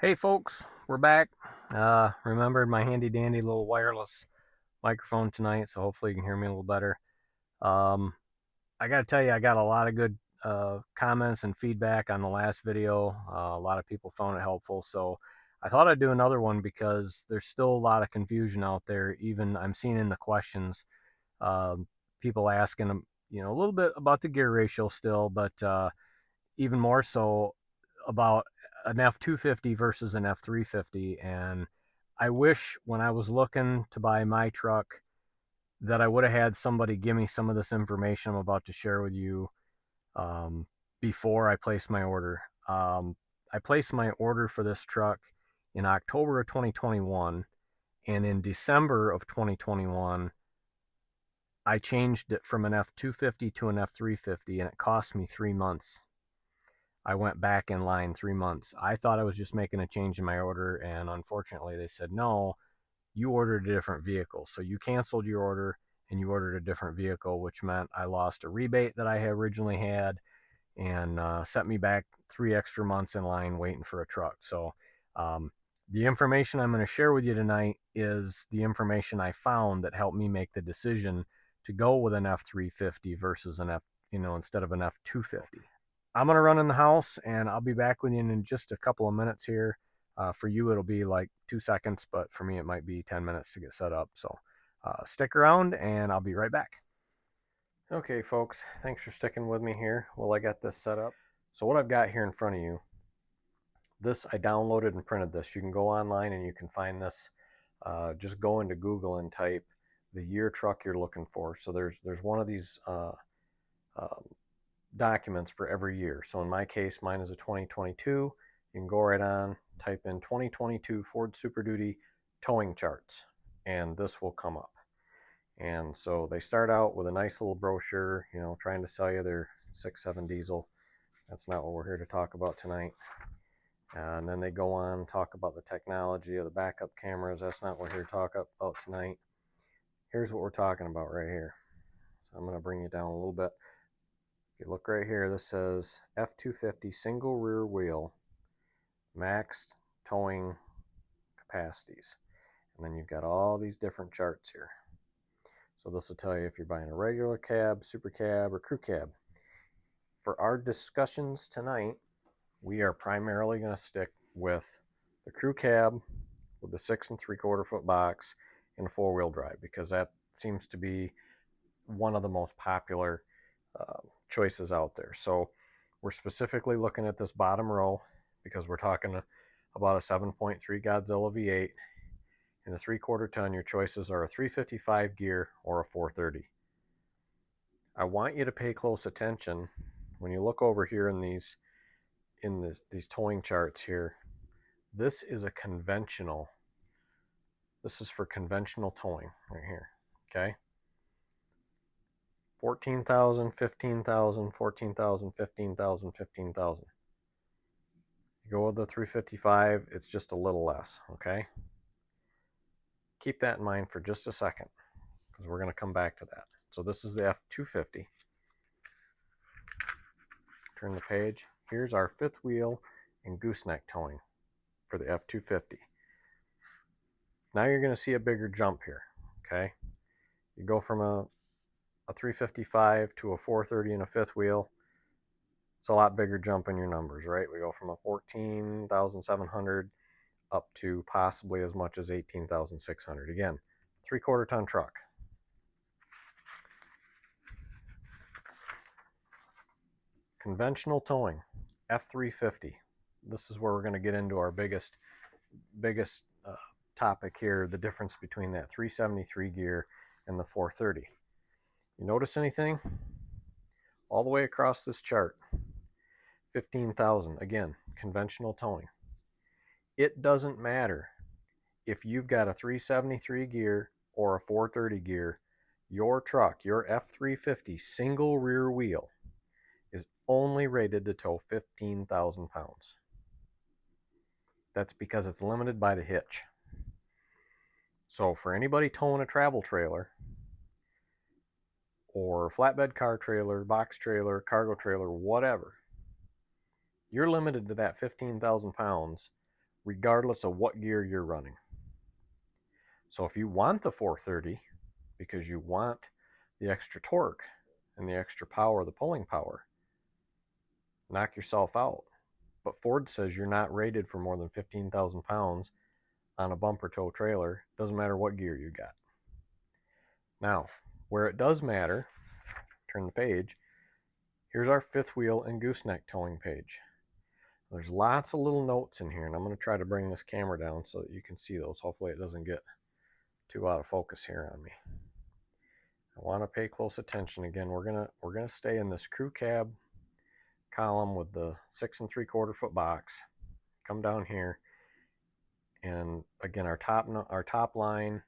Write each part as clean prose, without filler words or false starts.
Hey folks, we're back. Remembered my handy dandy little wireless microphone tonight, so hopefully you can hear me a little better. Um, I gotta tell you, I got a lot of good comments and feedback on the last video. A lot of people found it helpful, so I thought I'd do another one because there's still a lot of confusion out there. Even I'm seeing in the questions, um, people asking them, a little bit about the gear ratio still, but even more so about an F250 versus an F350. And I wish when I was looking to buy my truck that I would have had somebody give me some of this information I'm about to share with you um, before I placed my order. I placed my order for this truck in October of 2021, and in December of 2021, I changed it from an F250 to an F350, and it cost me 3 months. I went back in line 3 months. I thought I was just making a change in my order, and unfortunately, they said, no, you ordered a different vehicle. So you canceled your order and you ordered a different vehicle, which meant I lost a rebate that I had originally had and set me back 3 extra months in line waiting for a truck. So, um, the information I'm going to share with you tonight is the information I found that helped me make the decision to go with an F350 versus an instead of an F250. I'm going to run in the house and I'll be back with you in just a couple of minutes here. For you, it'll be like 2 seconds, but for me, it might be 10 minutes to get set up. So stick around and I'll be right back. Okay, folks, thanks for sticking with me here while I got this set up. So what I've got here in front of you, this I downloaded and printed this. You can go online and you can find this. Just go into Google and type the year truck you're looking for. So there's one of these um, documents for every year. So in my case, mine is a 2022. You can go right on, type in 2022 Ford Super Duty towing charts, and this will come up. And so they start out with a nice little brochure, trying to sell you their 6.7 diesel. That's not what we're here to talk about tonight. And then they go on and talk about the technology of the backup cameras. That's not what we're here to talk about tonight. Here's what we're talking about right here. So I'm going to bring you down a little bit. If you look right here, this says F250 single rear wheel maxed towing capacities. And then you've got all these different charts here. So this will tell you if you're buying a regular cab, super cab, or crew cab. For our discussions tonight, we are primarily going to stick with the crew cab with the 6 3/4 foot box and a 4-wheel drive, because that seems to be one of the most popular choices out there. So we're specifically looking at this bottom row because we're talking about a 7.3 Godzilla V8 in the 3/4 ton. Your choices are a 355 gear or a 430. I want you to pay close attention when you look over here in these towing charts here. This is a conventional. This is for conventional towing right here. Okay. 14,000, 15,000, 14,000, 15,000, 15,000. You go with the 355, it's just a little less, okay? Keep that in mind for just a second, because we're going to come back to that. So this is the F250. Turn the page. Here's our fifth wheel and gooseneck towing for the F250. Now you're going to see a bigger jump here, okay? You go from a 355 to a 430 and a fifth wheel. It's a lot bigger jump in your numbers, right? We go from a 14,700 up to possibly as much as 18,600. Again, 3/4 ton truck. Conventional towing, F350. This is where we're going to get into our biggest topic here, the difference between that 373 gear and the 430. You notice anything? All the way across this chart, 15,000. Again, conventional towing. It doesn't matter if you've got a 373 gear or a 430 gear. Your truck, your F350 single rear wheel, is only rated to tow 15,000 pounds. That's because it's limited by the hitch. So for anybody towing a travel trailer or flatbed car trailer, box trailer, cargo trailer, whatever, you're limited to that 15,000 pounds regardless of what gear you're running. So if you want the 430 because you want the extra torque and the extra power, the pulling power, knock yourself out. But Ford says you're not rated for more than 15,000 pounds on a bumper tow trailer. Doesn't matter what gear you got. Now, where it does matter, turn the page, here's our fifth wheel and gooseneck towing page. There's lots of little notes in here, and I'm going to try to bring this camera down so that you can see those. Hopefully it doesn't get too out of focus here on me. I want to pay close attention. Again, we're gonna stay in this crew cab column with the 6 3/4 foot box. Come down here, and again, our top line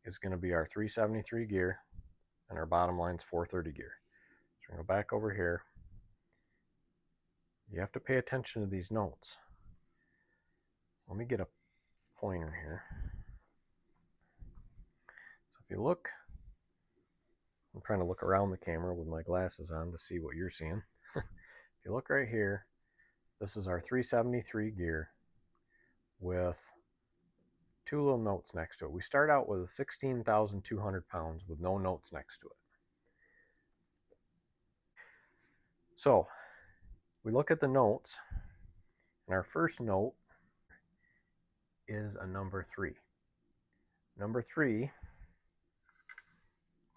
is going to be our 373 gear, and our bottom line's 430 gear. So we're going to go back over here. You have to pay attention to these notes. Let me get a pointer here. So if you look, I'm trying to look around the camera with my glasses on to see what you're seeing. If you look right here, this is our 373 gear with two little notes next to it. We start out with 16,200 pounds with no notes next to it. So we look at the notes, and our first note is a number 3. Number 3, if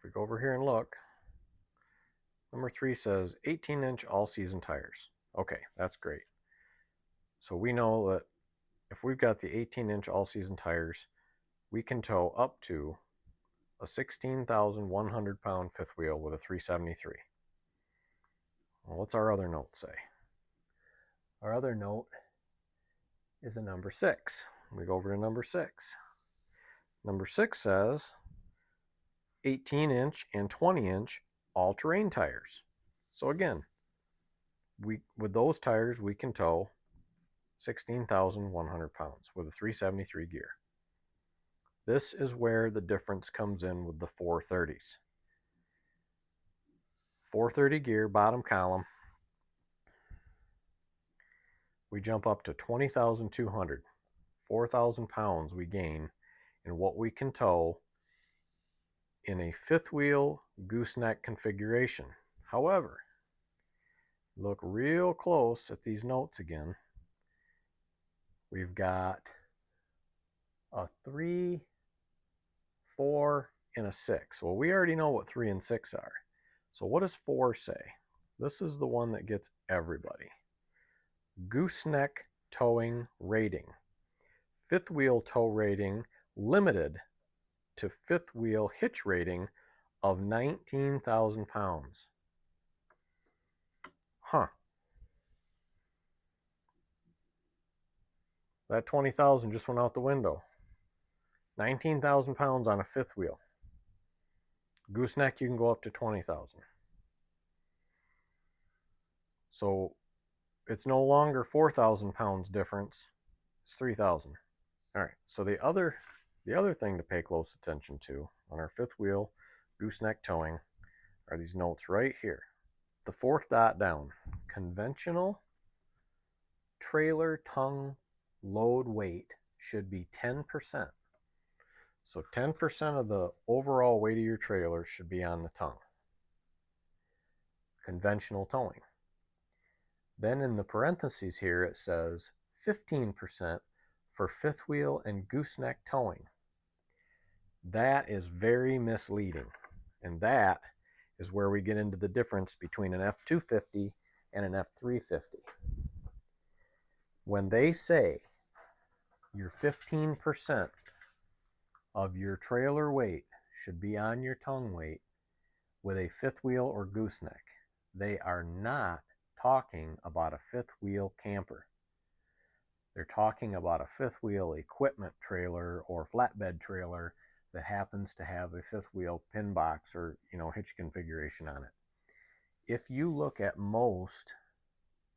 we go over here and look, number 3 says 18-inch all-season tires. Okay, that's great. So we know that if we've got the 18-inch all-season tires, we can tow up to a 16,100 pound fifth wheel with a 373. Well, what's our other note say? Our other note is a number 6. We go over to number 6. Number 6 says 18-inch and 20-inch all-terrain tires. So again, with those tires, we can tow 16,100 pounds with a 373 gear. This is where the difference comes in with the 430s. 430 gear, bottom column, we jump up to 20,200. 4,000 pounds we gain in what we can tow in a fifth wheel gooseneck configuration. However, look real close at these notes again. We've got a 3, 4, and a 6. Well, we already know what 3 and 6 are. So what does 4 say? This is the one that gets everybody. Gooseneck towing rating. Fifth wheel tow rating limited to fifth wheel hitch rating of 19,000 pounds. Huh. That 20,000 just went out the window. 19,000 pounds on a fifth wheel. Gooseneck, you can go up to 20,000. So it's no longer 4,000 pounds difference. It's 3,000. All right. So the other thing to pay close attention to on our fifth wheel gooseneck towing are these notes right here. The fourth dot down. Conventional trailer tongue load weight should be 10%. So 10% of the overall weight of your trailer should be on the tongue. Conventional towing. Then in the parentheses here it says 15% for fifth wheel and gooseneck towing. That is very misleading. And that is where we get into the difference between an F250 and an F350. When they say your 15% of your trailer weight should be on your tongue weight with a fifth wheel or gooseneck, they are not talking about a fifth wheel camper. They're talking about a fifth wheel equipment trailer or flatbed trailer that happens to have a fifth wheel pin box or hitch configuration on it. If you look at most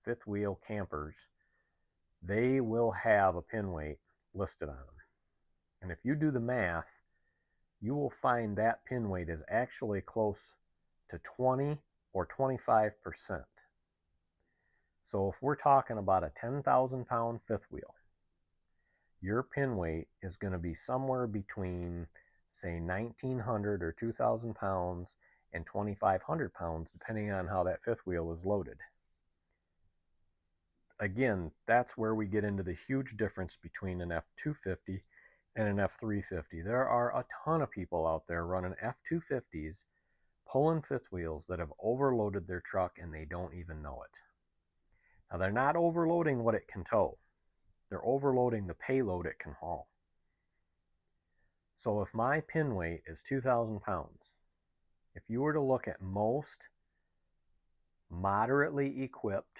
fifth wheel campers, they will have a pin weight listed on them. And if you do the math, you will find that pin weight is actually close to 20 or 25%. So if we're talking about a 10,000 pound fifth wheel your pin weight is going to be somewhere between, say, 1,900 or 2,000 pounds and 2,500 pounds, depending on how that fifth wheel is loaded. Again, that's where we get into the huge difference between an F250 and an F350. There are a ton of people out there running F250s, pulling fifth wheels that have overloaded their truck and they don't even know it. Now, they're not overloading what it can tow. They're overloading the payload it can haul. So if my pin weight is 2,000 pounds, if you were to look at most moderately equipped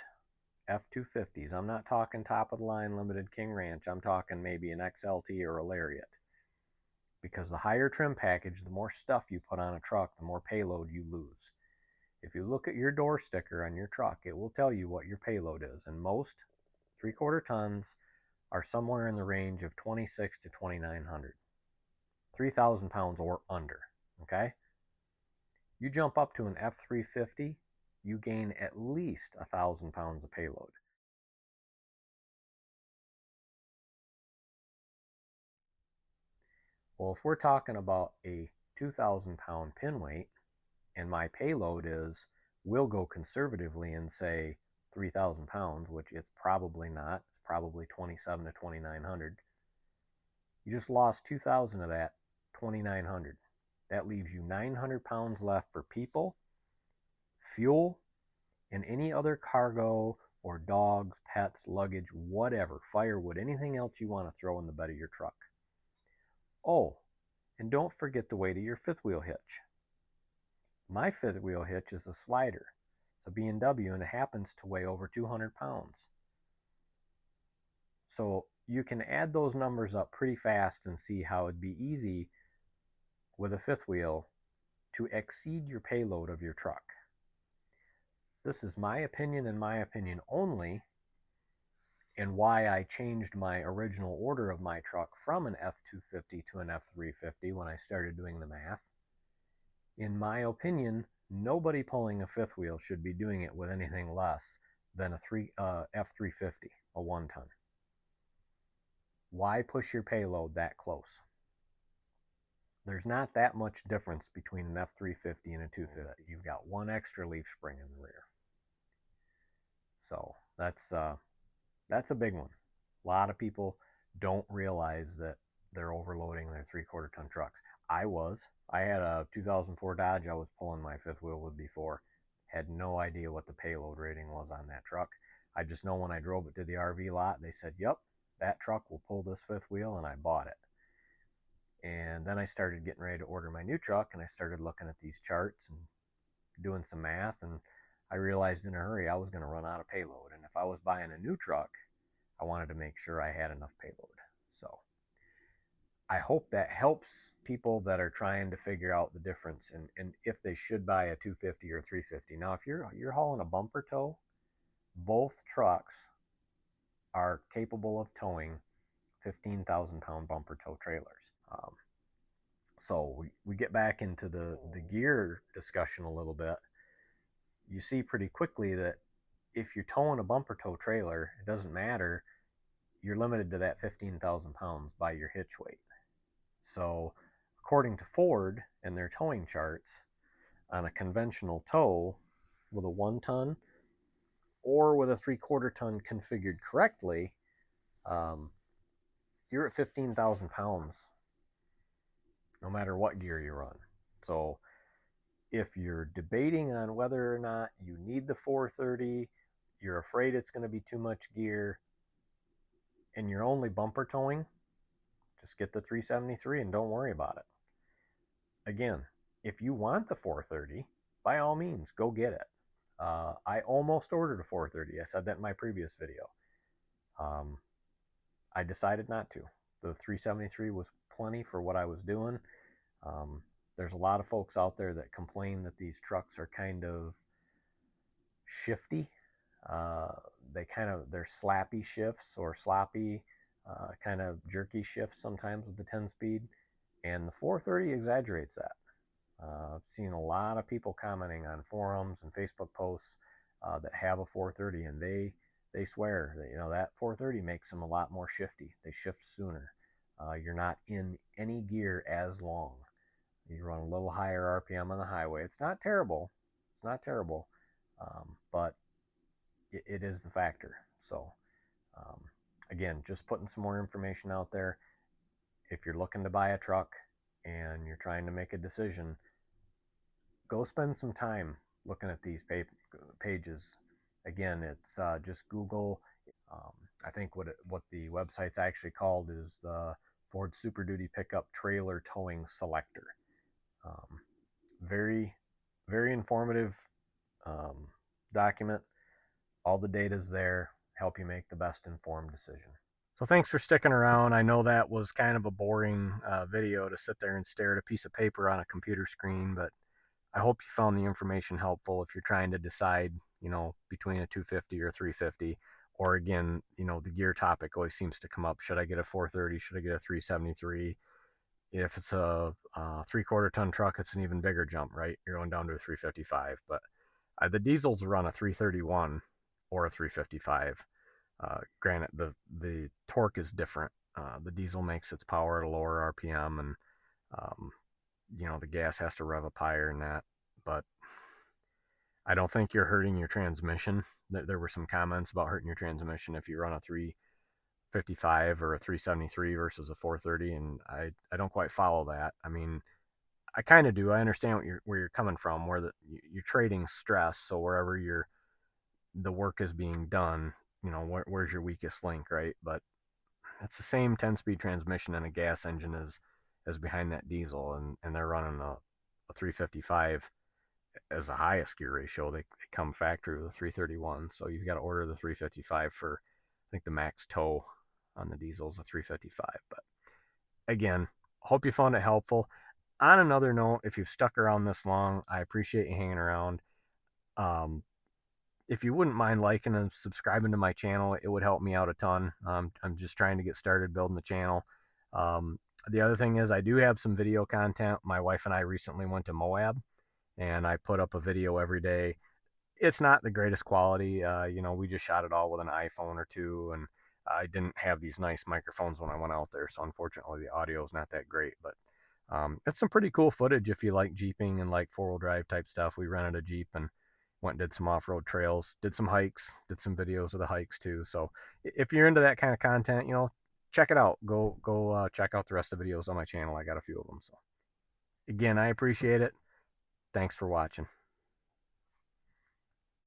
F250s, I'm not talking top of the line limited King Ranch, I'm talking maybe an XLT or a Lariat. Because the higher trim package, the more stuff you put on a truck, the more payload you lose. If you look at your door sticker on your truck, it will tell you what your payload is. And most 3/4 tons are somewhere in the range of 2,600 to 2,900. 3,000 pounds or under, okay? You jump up to an F350, you gain at least 1,000 pounds of payload. Well, if we're talking about a 2,000 pound pin weight, and my payload we'll go conservatively and say 3,000 pounds, which it's probably not. It's probably 2,700 to 2,900. You just lost 2,000 of that 2,900. That leaves you 900 pounds left for people, fuel, and any other cargo or dogs, pets, luggage, whatever, firewood, anything else you want to throw in the bed of your truck. Oh, and don't forget the weight of your fifth wheel hitch. My fifth wheel hitch is a slider. It's a B&W and it happens to weigh over 200 pounds. So you can add those numbers up pretty fast and see how it'd be easy with a fifth wheel to exceed your payload of your truck. This is my opinion and my opinion only, and why I changed my original order of my truck from an F250 to an F350 when I started doing the math. In my opinion, nobody pulling a fifth wheel should be doing it with anything less than a F350, a 1-ton. Why push your payload that close? There's not that much difference between an F350 and a 250. You've got one extra leaf spring in the rear. So that's a big one. A lot of people don't realize that they're overloading their 3/4 ton trucks. I had a 2004 Dodge I was pulling my fifth wheel with before. Had no idea what the payload rating was on that truck. I just know when I drove it to the RV lot, they said, yep, that truck will pull this fifth wheel, and I bought it. And then I started getting ready to order my new truck, and I started looking at these charts and doing some math, and I realized in a hurry I was going to run out of payload. And if I was buying a new truck, I wanted to make sure I had enough payload. So I hope that helps people that are trying to figure out the difference and if they should buy a 250 or 350. Now, if you're hauling a bumper tow, both trucks are capable of towing 15,000 pound bumper tow trailers. So we get back into the gear discussion a little bit. You see pretty quickly that if you're towing a bumper tow trailer, it doesn't matter. You're limited to that 15,000 pounds by your hitch weight. So according to Ford and their towing charts, on a conventional tow with a 1-ton or with a 3/4 ton configured correctly, you're at 15,000 pounds no matter what gear you run. So if you're debating on whether or not you need the 430, you're afraid it's going to be too much gear, and you're only bumper towing, just get the 373 and don't worry about it. Again, if you want the 430, by all means, go get it. I almost ordered a 430. I said that in my previous video. I decided not to. The 373 was plenty for what I was doing. There's a lot of folks out there that complain that these trucks are kind of shifty. They're slappy shifts or sloppy, kind of jerky shifts sometimes with the 10-speed, and the 430 exaggerates that. I've seen a lot of people commenting on forums and Facebook posts that have a 430, and they swear that, that 430 makes them a lot more shifty. They shift sooner. You're not in any gear as long. You run a little higher RPM on the highway. It's not terrible. It's not terrible, but it is the factor. So, um, again, just putting some more information out there. If you're looking to buy a truck and you're trying to make a decision, go spend some time looking at these pages. Again, it's just Google. Um, I think what the website's actually called is the Ford Super Duty Pickup Trailer Towing Selector. Um, very, very informative um, document. All the data's there. Help you make the best informed decision. So thanks for sticking around. I know that was kind of a boring video to sit there and stare at a piece of paper on a computer screen, but I hope you found the information helpful if you're trying to decide, between a 250 or a 350. Or again, the gear topic always seems to come up. Should I get a 430? Should I get a 373? If it's a 3/4 ton truck, it's an even bigger jump, right? You're going down to a 355. But the diesels run a 331 or a 355. Granted, the torque is different. The diesel makes its power at a lower RPM, and um, the gas has to rev up higher than that. But I don't think you're hurting your transmission. There were some comments about hurting your transmission if you run a 355 or a 373 versus a 430, and I don't quite follow that. I mean, I kind of do. I understand where you're coming from, where you're trading stress. So wherever the work is being done, where's your weakest link, right? But it's the same 10-speed transmission and a gas engine as behind that diesel, and they're running a 355 as the highest gear ratio. They come factory with a 331, so you've got to order the 355 for, I think the max tow on the diesel is a 355. But again, hope you found it helpful. On another note, if you've stuck around this long, I appreciate you hanging around. Um, if you wouldn't mind liking and subscribing to my channel, it would help me out a ton. I'm just trying to get started building the channel. Um, the other thing is I do have some video content. My wife and I recently went to Moab, and I put up a video every day. It's not the greatest quality. We just shot it all with an iPhone or two, and I didn't have these nice microphones when I went out there, so unfortunately the audio is not that great. But it's some pretty cool footage if you like Jeeping and like four-wheel drive type stuff. We rented a Jeep and went and did some off-road trails, did some hikes, did some videos of the hikes too. So if you're into that kind of content, check it out. Go check out the rest of the videos on my channel. I got a few of them. So again, I appreciate it. Thanks for watching.